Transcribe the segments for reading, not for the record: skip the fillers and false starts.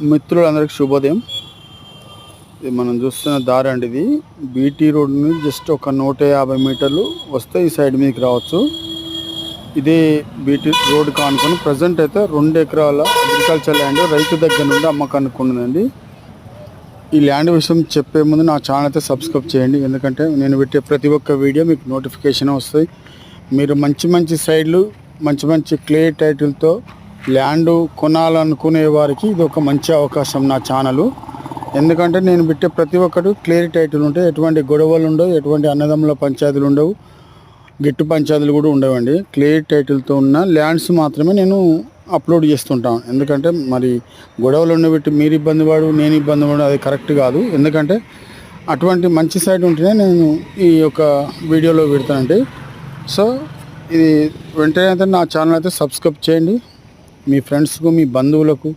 మిత్రులందరికీ శుభోదయం. ఇది మనం చూస్తున్న దారి అండి. ఇది బీటీ రోడ్ నుంచి జస్ట్ ఒక 150 మీటర్లు వస్తే ఈ సైడ్ మీదకి రావచ్చు. ఇదే బీటీ రోడ్ కానుకొని ప్రజెంట్ అయితే 2 ఎకరాల అగ్రికల్చర్ ల్యాండ్ రైతు దగ్గర నుండి అమ్మకానికి ఉన్నదండి. ఈ ల్యాండ్ విషయం చెప్పే ముందు నా ఛానల్ అయితే సబ్స్క్రైబ్ చేయండి, ఎందుకంటే నేను పెట్టే ప్రతి ఒక్క వీడియో మీకు నోటిఫికేషన్ వస్తాయి. మీరు మంచి సైడ్లు మంచి క్లియర్ టైటిల్తో ల్యాండ్ కొనాలనుకునే వారికి ఇది ఒక మంచి అవకాశం నా ఛానల్. ఎందుకంటే నేను పెట్టే ప్రతి ఒక్కటి క్లియర్ టైటిల్ ఉంటాయి, ఎటువంటి గొడవలు ఉండవు, ఎటువంటి అన్నదమ్ముల పంచాయతీలు ఉండవు, గిట్టు పంచాయతీలు కూడా ఉండవండి. క్లియర్ టైటిల్తో ఉన్న ల్యాండ్స్ మాత్రమే నేను అప్లోడ్ చేస్తుంటాను. ఎందుకంటే మరి గొడవలు ఉండబెట్టి మీరు ఇబ్బంది పడు నేను ఇబ్బంది పడు అది కరెక్ట్ కాదు. ఎందుకంటే అటువంటి మంచి సైడ్ ఉంటేనే నేను ఈ యొక్క వీడియోలో పెడతానండి. సో ఇది వెంటనే అయితే నా ఛానల్ అయితే సబ్స్క్రైబ్ చేయండి. మీ ఫ్రెండ్స్కు మీ బంధువులకు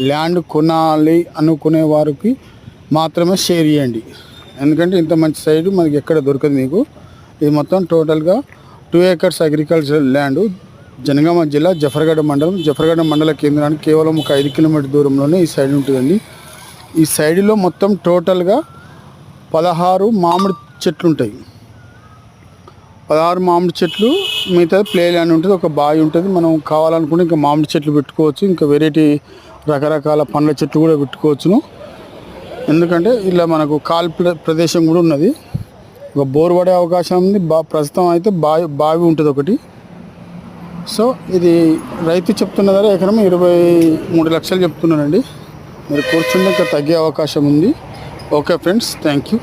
ల్యాండ్ కొనాలి అనుకునే వారికి మాత్రమే షేర్ చేయండి. ఎందుకంటే ఇంత మంచి సైడ్ మనకి ఎక్కడ దొరకదు మీకు. ఇది మొత్తం టోటల్గా 2 acres అగ్రికల్చరల్ ల్యాండ్ జనగామ జిల్లా జఫర్గఢ మండల కేంద్రానికి కేవలం ఒక 5 కిలోమీటర్ దూరంలోనే ఈ సైడ్ ఉంటుందండి. ఈ సైడ్లో మొత్తం టోటల్గా 16 మామిడి చెట్లు ఉంటాయి. 16 మామిడి చెట్లు, మిగతా ప్లే ల్యాండ్ ఉంటుంది, ఒక బావి ఉంటుంది. మనం కావాలనుకుంటే ఇంకా మామిడి చెట్లు పెట్టుకోవచ్చు, ఇంకా వెరైటీ రకరకాల పండ్ల చెట్లు కూడా పెట్టుకోవచ్చును. ఎందుకంటే ఇలా మనకు ప్రదేశం కూడా ఉన్నది, ఒక బోర్ పడే అవకాశం ఉంది. ప్రస్తుతం అయితే బావి ఉంటుంది ఒకటి. సో ఇది రైతు చెప్తున్న ధర ఎకరం 23 లక్షలు చెప్తున్నానండి. మీరు కూర్చుంటే ఇంకా తగ్గే అవకాశం ఉంది. Okay friends, thank you.